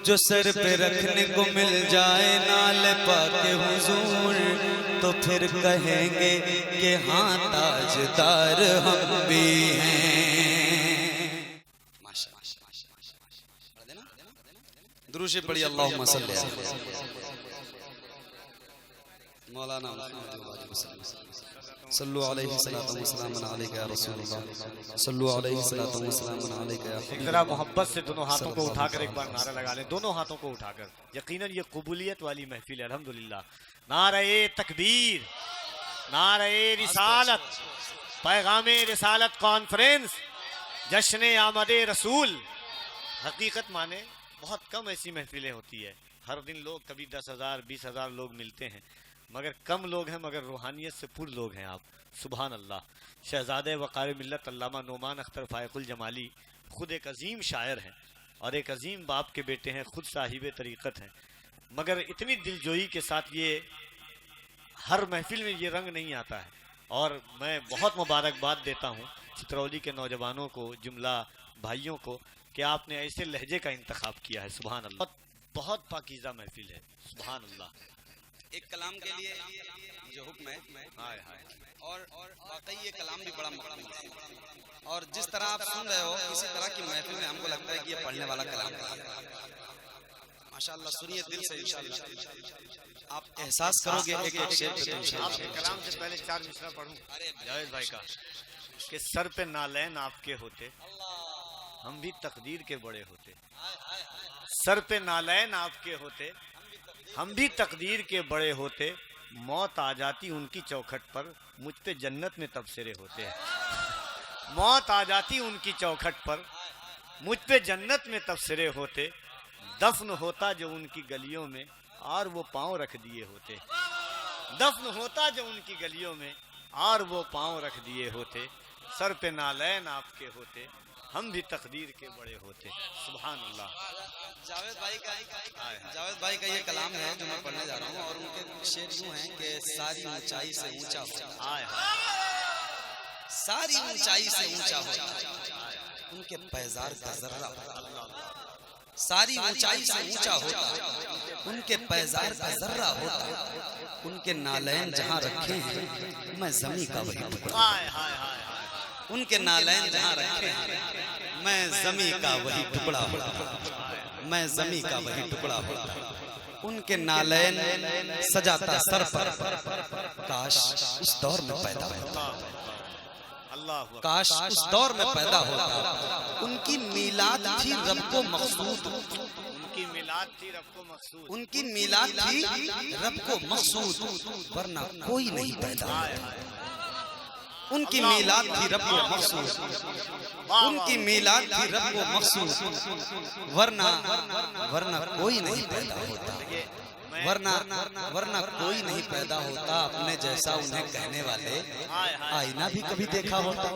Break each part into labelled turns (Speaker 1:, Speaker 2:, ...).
Speaker 1: جو سر پہ رکھنے کو مل جائے نال پاک حضور تو پھر کہیں گے کہ ہاں تاجدار ہم بھی ہیں۔ درود شریف پڑھی اللہم صلی مولانا صلو علیہ الصلوۃ والسلام علیک یا رسول اللہ، صلو علیہ الصلوۃ والسلام علیک یا حبیب۔
Speaker 2: ذرا محبت سے دونوں ہاتھوں کو اٹھا کر ایک بار نعرہ لگا لیں، دونوں ہاتھوں کو اٹھا کر۔ یقیناً یہ قبولیت والی محفل ہے الحمدللہ۔ نعرہ تکبیر، نعرہ رسالت، پیغام رسالت کانفرنس، جشن آمد رسول۔ حقیقت مانے بہت کم ایسی محفلیں ہوتی ہے، ہر دن لوگ کبھی 10,000 20,000 لوگ ملتے ہیں، مگر کم لوگ ہیں مگر روحانیت سے پر لوگ ہیں آپ۔ سبحان اللہ۔ شہزادہ وقار ملت علامہ نعمان اختر فائق الجمالی خود ایک عظیم شاعر ہیں اور ایک عظیم باپ کے بیٹے ہیں، خود صاحب طریقت ہیں، مگر اتنی دلجوئی کے ساتھ یہ ہر محفل میں یہ رنگ نہیں آتا ہے۔ اور میں بہت مبارکباد دیتا ہوں چترولی کے نوجوانوں کو، جملہ بھائیوں کو، کہ آپ نے ایسے لہجے کا انتخاب کیا ہے۔ سبحان اللہ، بہت پاکیزہ محفل ہے۔ سبحان اللہ۔
Speaker 1: ایک کلام کے لیے جو حکم ہے اور واقعی یہ کلام بھی بڑا مقبول ہے، اور جس طرح آپ سن رہے ہو اسی طرح کی محفل میں ہم کو لگتا ہے کہ یہ پڑھنے والا کلام ہے۔ ماشاءاللہ سنیے دل سے، انشاءاللہ آپ احساس کرو گے ایک ایک شعر پہ۔
Speaker 2: آپ کے کلام سے پہلے 4 مصرع پڑھوں جاوید بھائی کا، کہ سر پہ نالین آپ کے ہوتے ہم بھی تقدیر کے بڑے ہوتے، سر پہ نالین آپ کے ہوتے ہم بھی تقدیر کے بڑے ہوتے، موت آ جاتی ان کی چوکھٹ پر مجھ پہ جنت میں تبصرے ہوتے ہیں۔ موت آ جاتی ان کی چوکھٹ پر مجھ پہ جنت میں تبصرے ہوتے، دفن ہوتا جو ان کی گلیوں میں اور وہ پاؤں رکھ دیے ہوتے، دفن ہوتا جو ان کی گلیوں میں اور وہ پاؤں رکھ دیے ہوتے، سر پہ نالین آپ کے ہوتے ہم بھی تقدیر کے بڑے ہوتے۔ سبحان اللہ۔
Speaker 1: جاوید بھائی کا یہ کلام ہے جو میں پڑھنے جا رہا ہوں، اور ان کے شعر یوں ہیں کہ ساری اونچائی سے اونچا ہو، ساری اونچائی سے اونچا ہو، ان کے پیزار کا ذرہ ہوتا، ساری اونچائی سے اونچا ہوتا، ان کے پیزار کا ذرہ ہوتا، ان کے نالین جہاں رکھے ہیں میں زمیں کا وہی ٹکڑا، ان کے نالین جہاں رکھے ہیں میں زمیں کا وہی ٹکڑا ہوتا، میں زمیں کا وہی ٹکڑا ہوتا، ان کے نالین سجاتا سر پر، کاش اس دور میں پیدا ہوتا، کاش اس دور میں پیدا ہوتا، ان کی میلاد تھی رب کو مقصود،
Speaker 2: ان کی میلاد تھی رب کو مقصود،
Speaker 1: ان کی میلاد تھی رب کو مقصود، ورنہ کوئی نہیں پیدا ہوتا، ان کی میلاد تھی رب کو مقصود، ان کی میلاد تھی رب کو مقصود، ورنہ کوئی نہیں پیدا ہوتا، ورنہ کوئی نہیں پیدا ہوتا، اپنے جیسا انہیں کہنے والے آئینہ بھی کبھی دیکھا ہوتا،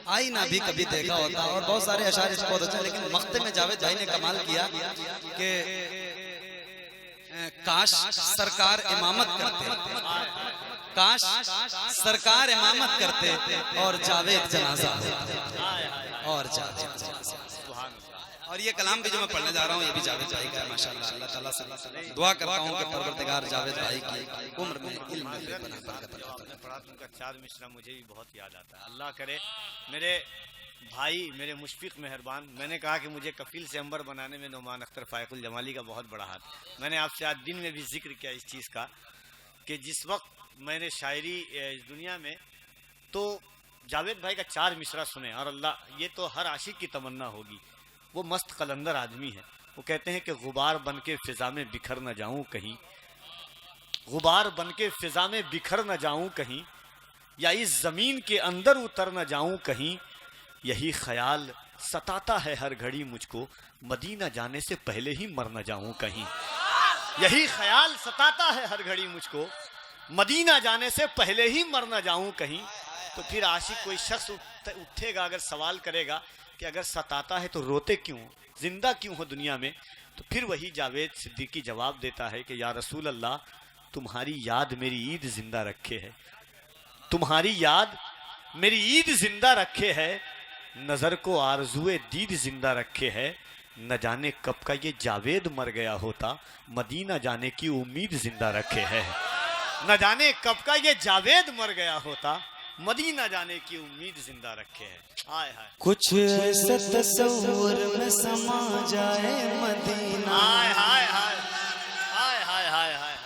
Speaker 1: آئینہ بھی کبھی دیکھا ہوتا۔ اور بہت سارے اشعار اس کو بہت اچھا، لیکن مقطع میں جاوید بھائی نے کمال کیا کہ کاش سرکار امامت کرتے، کاش سرکار امامت کرتے اور جاوید جنازہ ہوتا، اور جاوید جنازہ۔ اور یہ کلام بھی جو میں پڑھنے جا رہا ہوں یہ بھی جاوید بھائی کا ہے ماشاءاللہ۔ اللہ تعالیٰ سے دعا کرتا ہوں کہ پروردگار جاوید بھائی کی عمر میں علم میں برکت عطا فرمائے۔
Speaker 2: پڑھا تم کا 4 مصرع مجھے بھی بہت یاد آتا ہے۔ اللہ کرے میرے بھائی، میرے مشفق مہربان، میں نے کہا کہ مجھے کفیل سے عنبر بنانے میں نعمان اختر فائق الجمالی کا بہت بڑا ہاتھ۔ میں نے آپ سے آج دن میں بھی ذکر کیا اس چیز کا کہ جس وقت میں نے شاعری اس دنیا میں تو جاوید بھائی کا 4 مصرع سنے، اور اللہ یہ تو ہر عاشق کی تمنا ہوگی، وہ مست قلندر آدمی ہے۔ وہ کہتے ہیں کہ غبار بن کے فضا میں بکھر نہ جاؤں کہیں، غبار بن کے فضا میں بکھر نہ جاؤں کہیں، یا اس زمین کے اندر اتر نہ جاؤں کہیں، یہی خیال ستاتا ہے ہر گھڑی مجھ کو، مدینہ جانے سے پہلے ہی مر نہ جاؤں کہیں، یہی خیال ستاتا ہے ہر گھڑی مجھ کو، مدینہ جانے سے پہلے ہی مر نہ جاؤں کہیں۔ تو پھر عاشق کوئی شخص اٹھے گا اگر سوال کرے گا کہ اگر ستاتا ہے تو روتے کیوں، زندہ کیوں ہو دنیا میں، تو پھر وہی جاوید صدیقی جواب دیتا ہے کہ یا رسول اللہ تمہاری یاد میری عید زندہ رکھے ہے، تمہاری یاد میری عید زندہ رکھے ہے، نظر کو آرزوئے دید زندہ رکھے ہے، نہ جانے کب کا یہ جاوید مر گیا ہوتا، مدینہ جانے کی امید زندہ رکھے ہے۔ نہ جانے کب کا یہ جاوید مر گیا ہوتا، مدینہ جانے کی امید زندہ رکھے ہے۔ ہائے ہائے
Speaker 1: کچھ ایسا تصور میں سما جائے مدینہ،
Speaker 2: ہائے ہائے ہائے ہائے ہائے ہائے ہائے،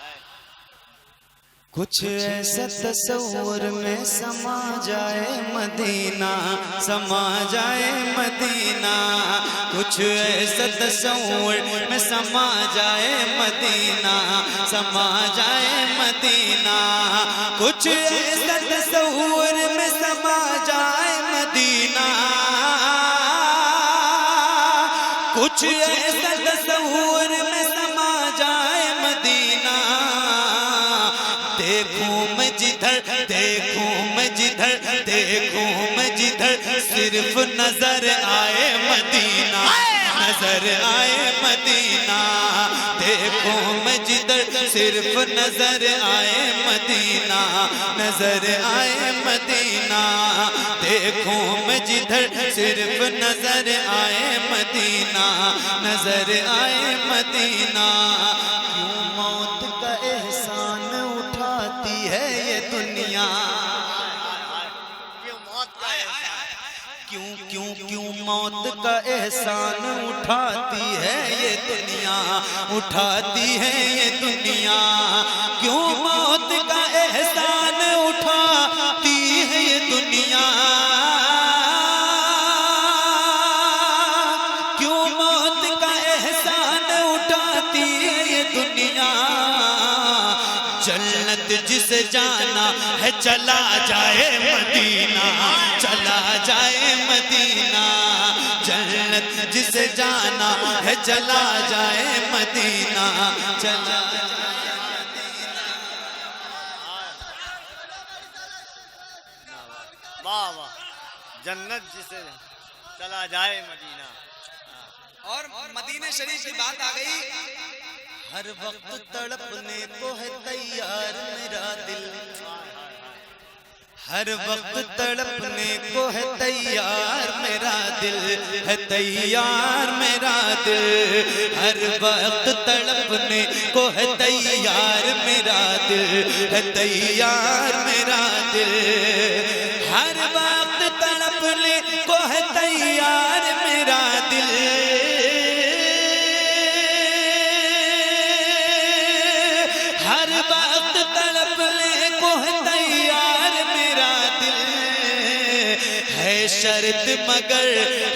Speaker 1: کچھ ایسا تصور میں سما جائے مدینہ، سما جائے مدینہ، کچھ ایسا تصور میں سما جائے مدینہ، سما جائے مدینہ، کچھ ایسا تصور میں سما جائے مدینہ، کچھ ایسا تصور میں سما جائے مدینہ، دیکھوں میں جدھر، دیکھوں میں جدھر، دیکھوں میں جدھر، صرف نظر آئے مدینہ، نظر آئے مدینہ، دیکھوں میں جدھر، صرف نظر آئے مدینہ، نظر آئے مدینہ، دیکھوں میں جدھر، صرف نظر آئے مدینہ، نظر آئے مدینہ، کیوں موت کا احسان اٹھاتی ہے یہ دنیا، کیوں کیوں کیوں موت کا احسان اٹھاتی ہے یہ دنیا، اٹھاتی ہے یہ دنیا، کیوں موت کا احسان اٹھاتی ہے یہ دنیا، کیوں موت کا احسان اٹھاتی ہے یہ دنیا، جنت جسے جانا ہے چلا جائے مدینہ، چلا جائے مدینہ، جنت جسے جانا ہے چلا جائے مدینہ، چلا
Speaker 2: واہ واہ، جنت جسے چلا جائے مدینہ۔
Speaker 1: اور مدینہ شریف کی بات آ گئی، ہر وقت تڑپنے کو ہے تیار میرا دل، ہر وقت تڑپنے کو ہے تیار میرا دل، ہے تیار میرا دل، ہر وقت تڑپنے کو ہے تیار میرا دل، ہے تیار میرا دل، ہر وقت تڑپنے کو ہے تیار میرا دل، ہر وقت تڑپنے کو ہے تیار میرا دل، ہے شرط مگر،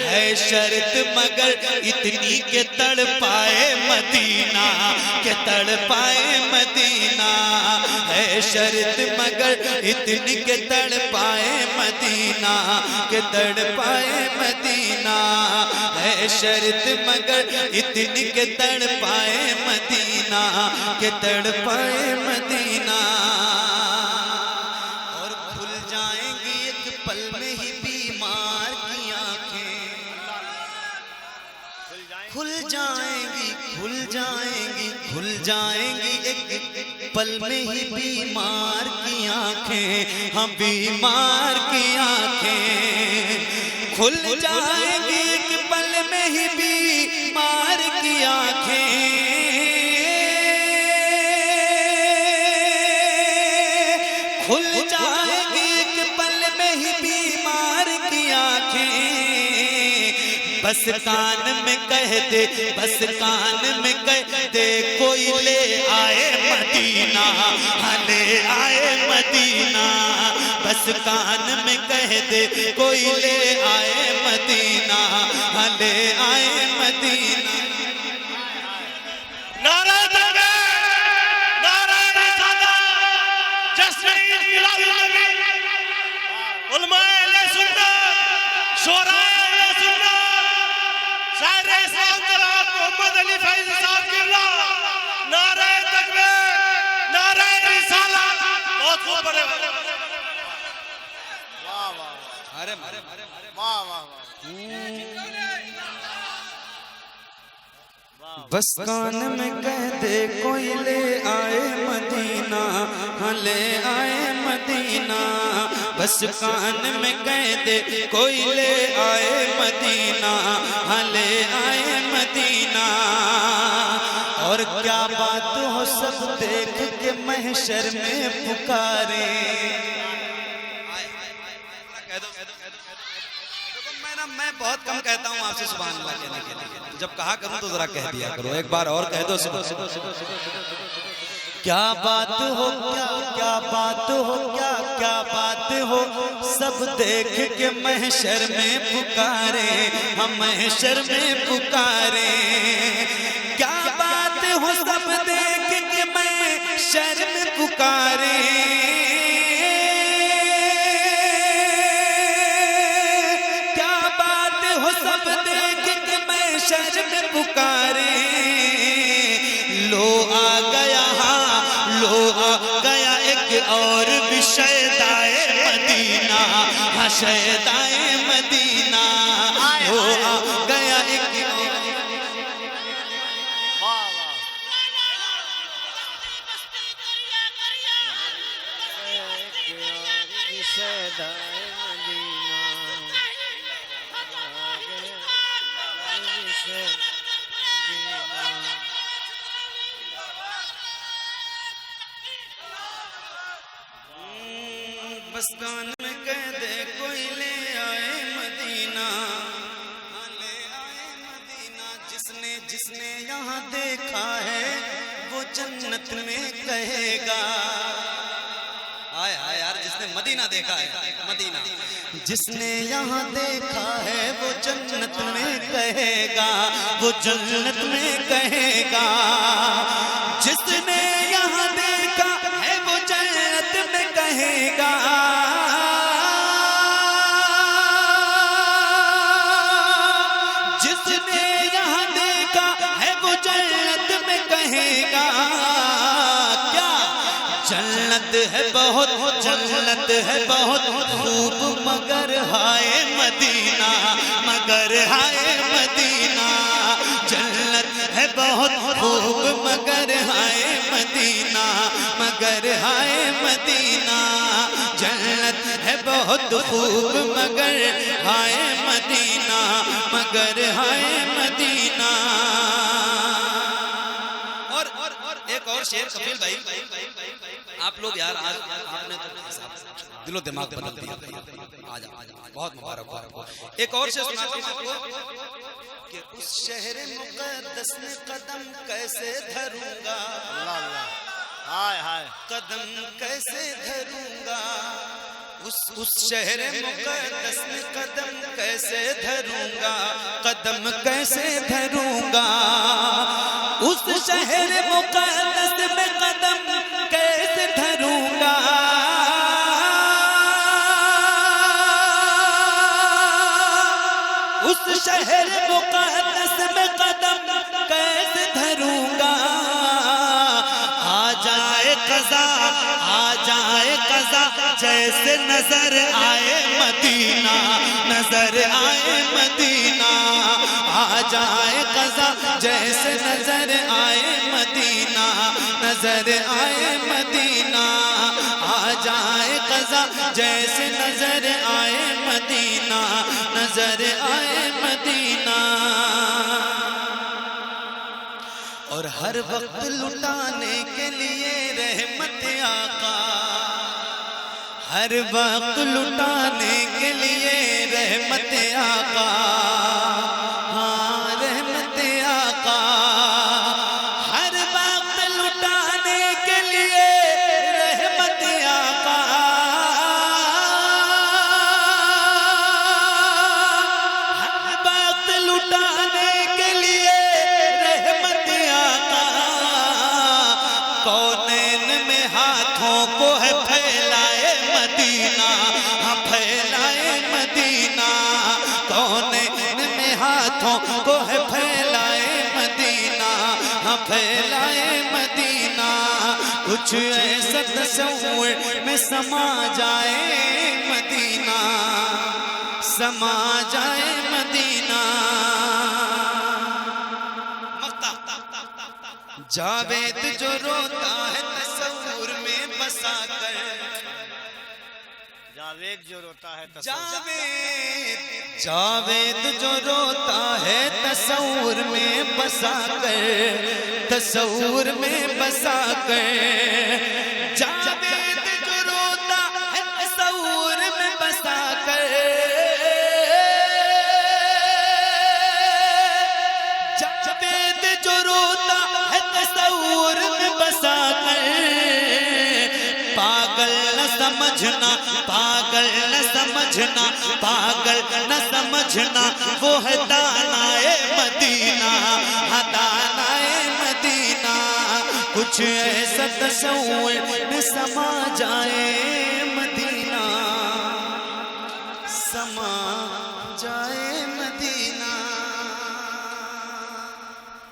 Speaker 1: ہے شرط مگر اتنی کہ تڑ پائے مدینہ، کہ تڑ پائے مدینہ، ہے شرط مگر اتنی کہ تڑ پائے مدینہ، کہ تڑ پائے مدینہ، ہے شرط مگر اتنی کہ تڑ پائے مدینہ، کہ تڑ پائے مدینہ، اور کھل جائیں گی ایک پل میں ہی بیمار کی آنکھیں، کھل جائیں گی، کھل جائیں گی، کھل جائیں گی ایک پل میں ہی بیمار کی آنکھیں، ہاں بیمار کی آنکھیں، کھل جائیں گی ایک پل میں ہی بیمار کی آنکھیں، کھل جائیں گی ایک پل میں ہی بیمار کی آنکھیں، بس کان میں کہہ دے، بس کان میں کہہ دے کوئی لے آئے مدینہ، ہاں لے آئے مدینہ، بس کان میں کہہ دے کوئی لے آئے مدینہ، ہاں لے آئے مدینہ،
Speaker 3: نعرہ تکبیر، نعرہ رسالت، جشن عید میلاد النبی، علماء اہل سنت، شعراء اہل سنت، شاعر اسلام جناب محمد علی فیض صاحب قبلہ، نعرہ تکبیر، نعرہ رسالت، بہت خوب پڑھے واہ واہ
Speaker 1: ارے
Speaker 3: واہ واہ،
Speaker 1: بس کان میں کہہ دے کوئی لے آئے مدینہ، ہاں لے آئے مدینہ، بس کان میں کہہ دے کوئی لے آئے مدینہ، ہاں لے آئے مدینہ، کیا بات ہو سب دیکھ کے محشر میں پکارے. میں بہت کم کہتا ہوں آپ سے سبحان اللہ کہنے کے لیے، جب کہا کروں تو ذرا کہہ دیا کرو، ایک بار اور کہہ دو. کیا بات ہو کیا بات ہو کیا بات ہو سب دیکھ کے محشر میں پکارے، ہم محشر میں پکارے. کیا بات ہو سب دیکھ کے محشر میں پکارے. کیا بات ہو سب دیکھ کے محشر میں پکارے. لو آ گیا لو آ گیا ایک اور بھی شیدائے مدینہ، ہاں شیدائے مدینہ. لو آ گیا ایک اور بس کان میں کہہ دے کوئی لے آئے مدینہ، لے آئے مدینہ. جس نے یہاں دیکھا ہے وہ جنت میں کہے گا. آئے آئے یار، جس نے مدینہ دیکھا ہے مدینہ، جس نے یہاں دیکھا ہے وہ جنت میں کہے گا، وہ جنت میں کہے گا. جس نے یہاں دیکھا ہے وہ جنت میں کہے گا. جس نے یہاں دیکھا ہے وہ جنت میں کہے گا. کیا جنت ہے بہت، جنت ہے بہت خوب مگر ہائے مدینہ، مگر ہائے مدینہ. جنت ہے بہت خوب مگر ہائے مدینہ، مگر ہائے مدینہ. جنت ہے بہت خوب مگر ہائے مدینہ، مگر ہائے مدینہ. اور ایک اور شعر کفیل بھائی، آپ لوگ یار آج آپ نے دل و دماغ بدل دیا. آج بہت مبارک ہو. ایک اور شعر سناتا ہوں آپ کو کہ اس شہر مقدس میں قدم کیسے دھروں گا.
Speaker 2: اللہ اللہ، ہائے ہائے،
Speaker 1: قدم کیسے دھروں گا. اس شہر مقدس میں قدم کیسے دھروں گا، قدم کیسے دھروں گا. اس شہر مقدس میں قدم کیسے دھروں گا. اس شہر مقدس میں قدم کیسے دھروں گا. آ جائے قضا، آ جائے قضا جیسے نظر آئے مدینہ، نظر آئے مدینہ. آ جائے قضا جیسے نظر آئے مدینہ، نظر آئے مدینہ. آ جائے قضا جیسے نظر آئے مدینہ، نظر آئے مدینہ. اور ہر وقت لٹانے کے لیے رحمت آقا، ہر وقت لٹانے کے لیے رحمت آقا. ہاں رحمت آقا، ہر وقت لٹانے کے لیے رحمت آقا. ہر وقت لٹانے کے لیے رحمت آقا. کونین میں ہاتھوں کو ہے پھیلائے مدینہ، ہاں پھیلائے مدینہ. کونین میں ہاتھوں کو ہے پھیلائے مدینہ، ہاں پھیلائے مدینہ. کچھ ایسا تصور میں سما جائے مدینہ، سما جائے مدینہ. جاوید جو روتا ہے تصور میں بسا کر،
Speaker 2: جاوید جو روتا ہے
Speaker 1: جاوید جو روتا ہے تصور میں بسا کر. تصور میں بسا کر جاوید جو روتا ہے تصور میں بسا کر جاوید جو روتا ہے تصور میں بسا کر پاگل نہ سمجھنا پاگل نہ سمجھنا پاگل نہ سمجھنا وہ ہے دانائے مدینہ ہاں دانائے مدینہ کچھ ایسا تصور میں سما جائے مدینہ سما جائے